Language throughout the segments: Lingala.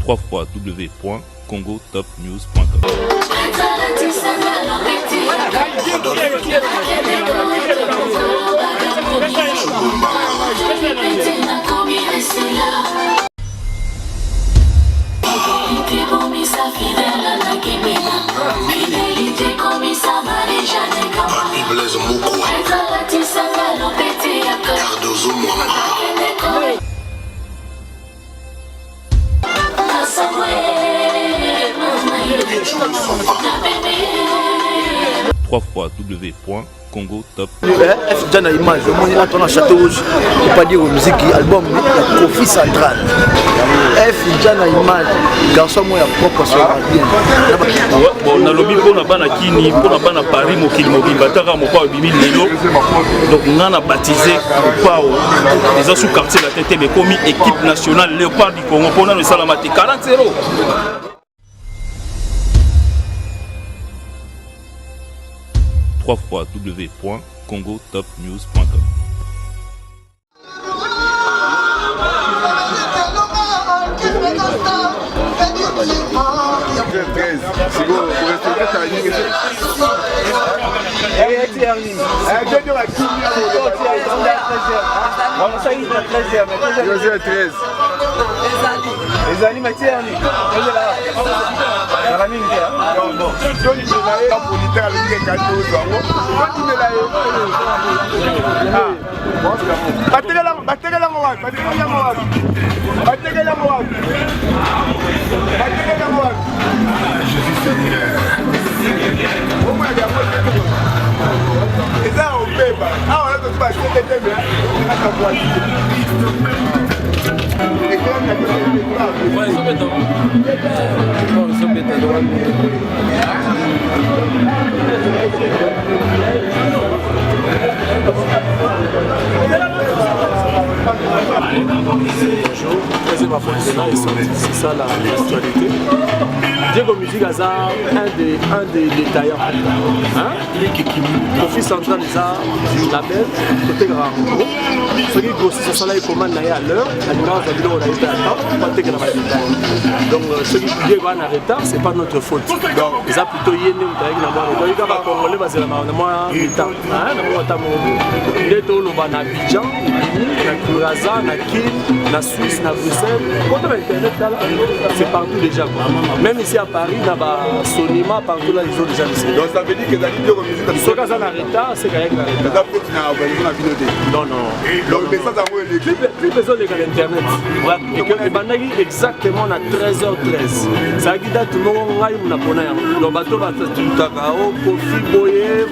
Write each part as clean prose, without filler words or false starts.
www.congotopnews.com. www.congotop. Déjà dans l'image, on a un château rouge, on pas dire musique, album, la Kofi Central. F déjà dans l'image, garçon moi propre sur bien. Bon, na lobby pour na bana kini, pour na bana Paris mokili mobimba taka mopa bimi lelo. Donc on a baptisé Pao. Les autres sous-quartiers la tête mais commis équipe nationale Léopard du Congo pour le Salamati 40-0. www.congotopnews.com. C'est ça l'actualité. Diego Musique a un des détaillants. Kofi Central est la belle, côté grand. Ce qui grossissent, ce sont là, ils commandent à l'heure, à l'image de l'eau, on a été à temps, pas de détail. Donc, ce qui Diego en retard, ce n'est pas notre faute. Donc, ils ont plutôt yéné ou d'ailleurs, donc, ils ont congolais, parce que moi, mi-temps. Les deux, on va à Abidjan, à Kuraza, à Kin, à Suisse, à Bruxelles. Quand on a Internet, c'est partout déjà. Même ici à Paris, il y a Sonima, partout là, ils ont déjà laissé. Donc ça veut dire que les Diego Musique ce qu'ils ont en retard, c'est qu'il y a un retard. Non, non. Donc, mais ça, plus besoin de l'internet. Et que les bandits exactement à 13h13. Ça a guidé tout le monde, on a eu un bonheur. Le bateau va tout à l'heure, Kofi Boye,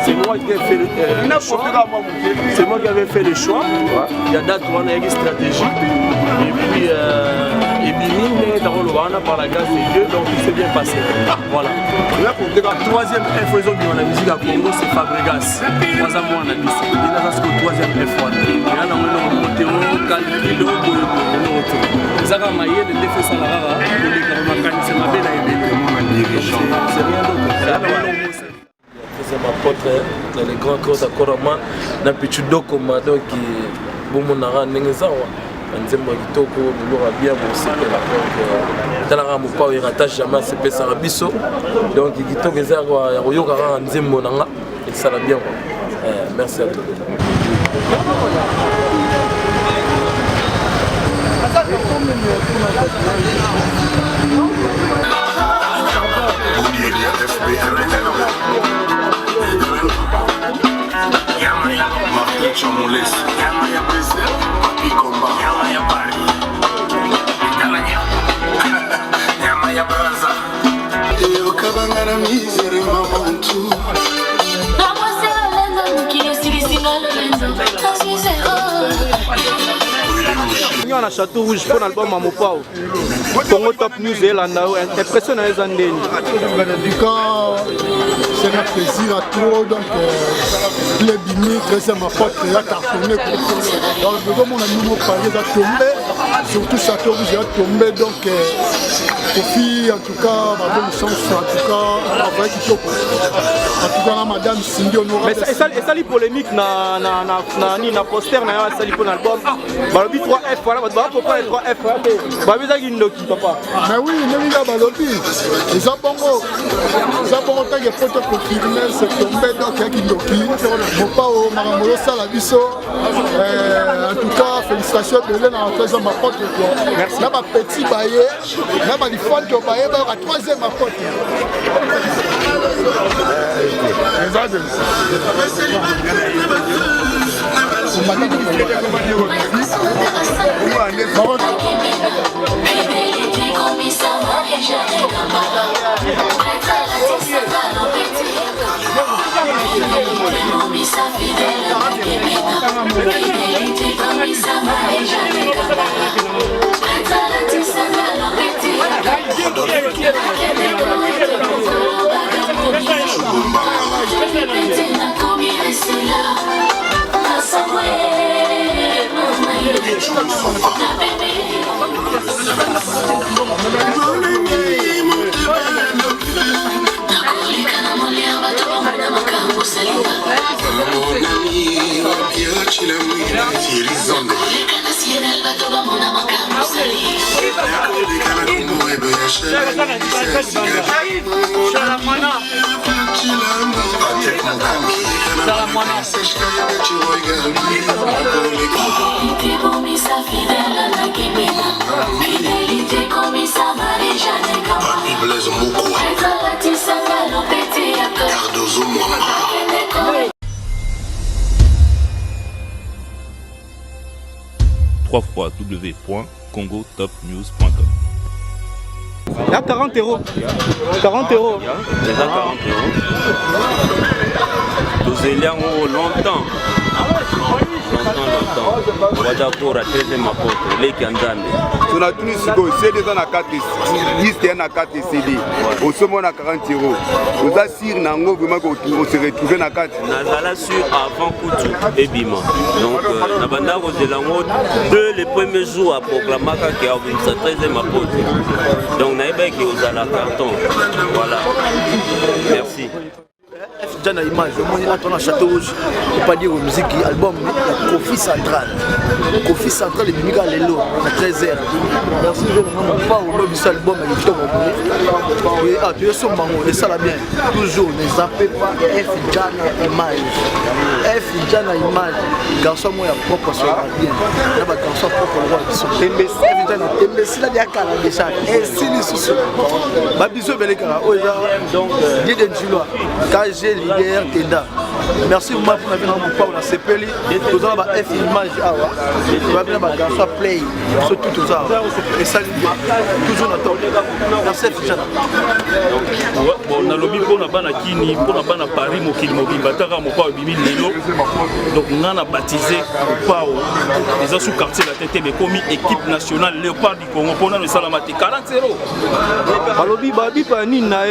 c'est moi qui ai fait le choix. C'est moi qui avais fait le choix. Il y a d'autres, on a une stratégie. Et puis, par la grâce de Dieu, donc il s'est bien passé. Voilà. La troisième F, ils ont dit la musique à Congo, c'est Fabregas. 3 ans, on a dit ça. Il y a le troisième F. Il y a un Motero, Calquilo, ils ont maillé les défauts sur la rara, c'est ma belle à c'est rien d'autre. C'est ma pote dans les grands corps d'Akorama, dans le petit document qui Boumonara Nengezawa. Nzembo kitoko lora bien pour sepela donc talanga mopa o rattache jamais sepela sarabiso donc kitoko ezako ya koyoka ka nzembo nanga et ça va bien merci à tous. On a Château Rouge pour l'album à Mopao. Congo Top News et l'Andao, impression dans les années. c'est un plaisir à trop. Donc, les bini, c'est ma porte, il y a cartonné. Donc, le moment où on a nouveau palier a tombé, surtout Château Rouge a tombé. Donc, Kofi, en tout cas, ma bonne chance, en tout cas, avec Kitoko. En tout cas, madame Cindy Honorable. Mais ça les polémiques na poster na ya sali pour l'album. Balobi 3F voilà, va pourquoi les 3F Balobi ça Kindoki papa. Mais oui, même là Balobi. Les abongo tant que photo confirmé c'est tombé donc Kindoki. Mon pas au Maramolo sala biso. En tout cas, félicitations de l'un en présent ma pote quoi. Merci. Là ma petit baillé, là ma lifante au baillé la troisième ma pote. www.congotopnews.com. Il y a 40 euros. 40 euros. Déjà 40 euros. Nous élions longtemps. On va d'accord à 13e apôtre, les Kanzande. On a tenu ce go, CD dans la carte, liste dans la carte CD. Au sommet, on a 40 euros. Nous assurons vraiment qu'on se retrouve dans la carte. Nazala sur avant Koutou et Bima. Donc, Nabanda Roselango, dès les premiers jours à Proclamaka qui a ouvert sa 13e apôtre. Donc, Naïbek est aux à la carton. Voilà. Merci. Déjà na image, on est à Château Rouge, on pas dire musique album la Kofi Central. Kofi Central est venu à l'élo à 13h. Merci de ne pas au lobby album avec tout le monde. Tu es sur Mango et ça va bien. Toujours ne zappez pas F Jana image. F Jana image. Garçon moi propre sur bien. Là bas garçon propre le roi qui sont. F Jana imbécile là déjà kala déjà. Et si les sous. Ba biso beleka oja. Donc Diden Julo. KG leader Tenda. Merci beaucoup pour venir dans mon pas on a CPL. Nous avons F image awa. Tu vas bien ba garçon play surtout tout ça. Et ça toujours na top. Merci F Jana. Bon na lobby pour na bana kini pour na bana Paris mokili mobimba taka mo pa bimi lelo. Donc on a baptisé Pao. Les autres sous-quartiers la tête mais commis équipe nationale Léopard du Congo pour nous salamati 40-0. Balobi babi pa ni na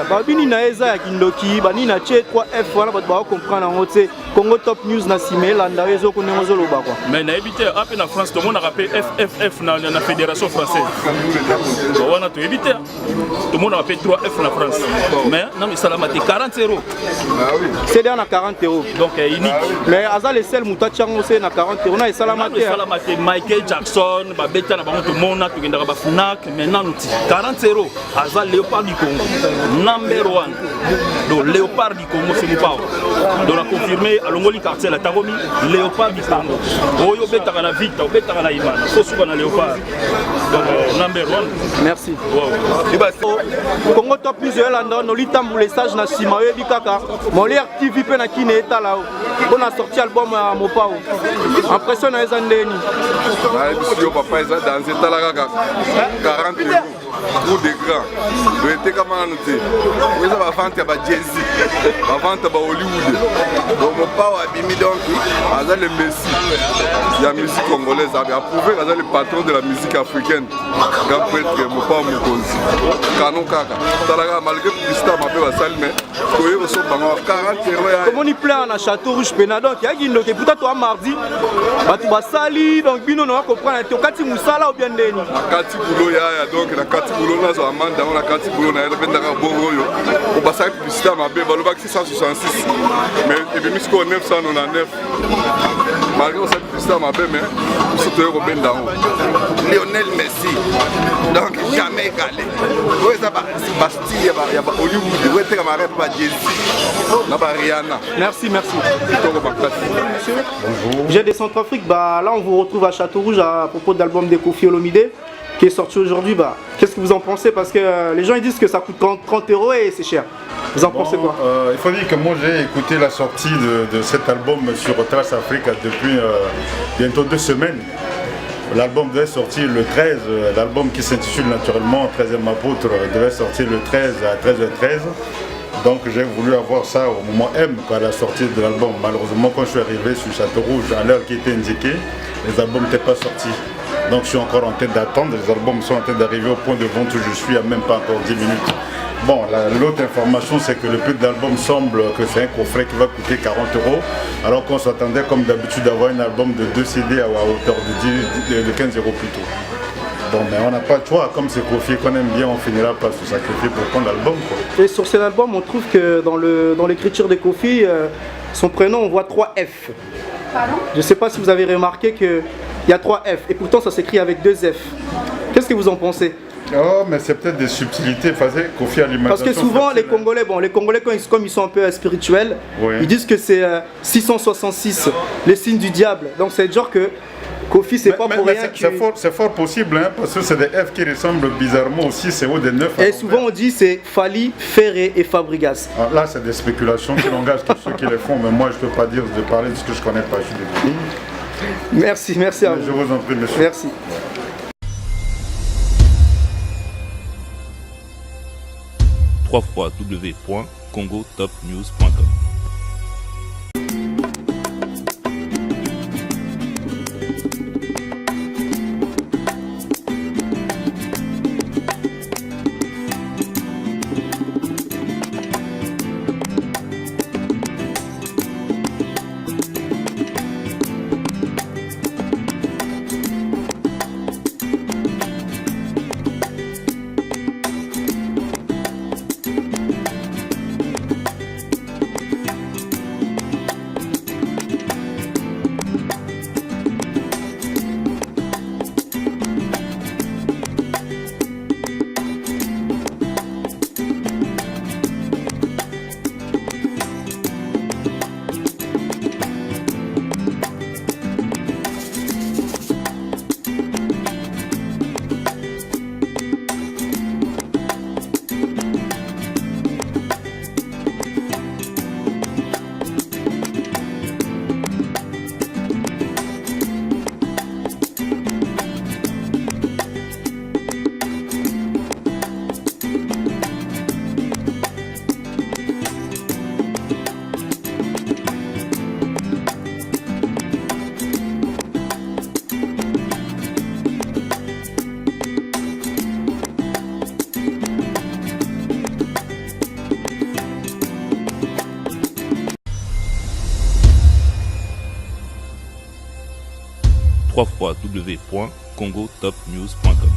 babi ni na eza ya kindoki bani na che 3F voilà ba comprendre en haute Congo Top News na simela ndawezo ko nengozo loba quoi. Mais na éviter après na France tout le monde a rappelé FFF na fédération française. Bon on a tout évité. Tout le monde a rappelé 3F na France. Mais non mais salamati 40-0. C'est dans na 40 euros. Donc unique. Mais aza le sel mutachango c'est na 40 euros na salamati. Salamati Michael Jackson ba beta na bango tout le monde na to kendaka ba Fnac maintenant nous 40 euros aza Léopard du Congo. Number 1. Donc Léopard du Congo c'est mon pao. Donc on a confirmé à l'ongoli quartier la Tagomi Léopard du Congo. Oyo betaka na Vita, betaka na Imana. Faut souba na Léopard. Donc number 1. Merci. Wow. Congo Top News Yolanda no litambule stage na sima yebi kaka. Moli active pe na kine eta là. On a sorti album à Mopao. Impression na ezandeni. Na ebisio papa eza dans eta la kaka 40 euros. Coup d'écran. Le été comme on noté. Vous avez vente à Jay-Z, la vente à Hollywood. Donc mon père a bimi donc Azal le Messi. La musique congolaise a approuvé Azal le patron de la musique africaine. Grand prêtre mon père Mukonzi. Canon Kaka. Talaga malgré publicité mabe basali mais koye kosombango 40 euro ya Comment il plein à Château Rouge Pena donc il y a qui donc peut-être toi mardi batu basali donc bino no comprendre to kati musala ou bien ndeni nakati bulo yaya donc nakati bulo nazo amanda na nakati bulo na ele bendaka bongo yo ko basali publicité mabe balobaki 666 mais ebimi siko 999 malgré osali publicité mabe mais surtout yo kobenda ngo Lionel Messi donc jamais égalé oyo eza bastille ya ba Hollywood oyo eteka marep ba Jay-Z na ba Rihanna. Merci. Bonjour. J'ai des Centrafrique, bah là on vous retrouve à Château Rouge à propos de l'album de Koffi Olomide qui est sorti aujourd'hui. Bah qu'est-ce que vous en pensez? Parce que les gens ils disent que ça coûte 30 euros et c'est cher. Vous en pensez quoi? Il faut dire que moi j'ai écouté la sortie de cet album sur Trace Afrique depuis bientôt 2 semaines. L'album devait sortir le 13, l'album qui s'intitule naturellement 13e apôtre devait sortir le 13 à 13h13. Donc j'ai voulu avoir ça au moment M, à la sortie de l'album. Malheureusement, quand je suis arrivé sur Château Rouge, à l'heure qui était indiquée, les albums n'étaient pas sortis. Donc je suis encore en tête d'attendre, les albums sont en train d'arriver au point de vente où je suis à même pas encore 10 minutes. Bon, l'autre information, c'est que le prix de l'album semble que c'est un coffret qui va coûter 40 euros, alors qu'on s'attendait comme d'habitude d'avoir un album de 2 CD à hauteur de 15 euros plus tôt. Bon, mais on n'a pas de choix, comme c'est Koffi qu'on aime bien, on finira par se sacrifier pour prendre l'album. Et sur cet album, on trouve que dans l'écriture de Koffi, son prénom, on voit 3 F. Pardon? Je ne sais pas si vous avez remarqué qu'il y a 3 F, et pourtant ça s'écrit avec 2 F. Qu'est-ce que vous en pensez? Oh, mais c'est peut-être des subtilités, Koffi alimentation. Parce que souvent les Congolais, comme ils sont un peu spirituels, oui, ils disent que c'est 666, les signes du diable. Donc c'est genre que Koffi, c'est pas pour rien. C'est fort possible, hein, parce que c'est des F qui ressemblent bizarrement aussi, c'est des 9. Et souvent on dit c'est Fali, Ferré et Fabregas. Alors là c'est des spéculations qui engagent tous ceux qui les font, mais moi je ne peux pas dire de parler de ce que je ne connais pas. Merci à vous. Je vous en prie, monsieur. Merci. www.congotopnews.com. www.congotopnews.com.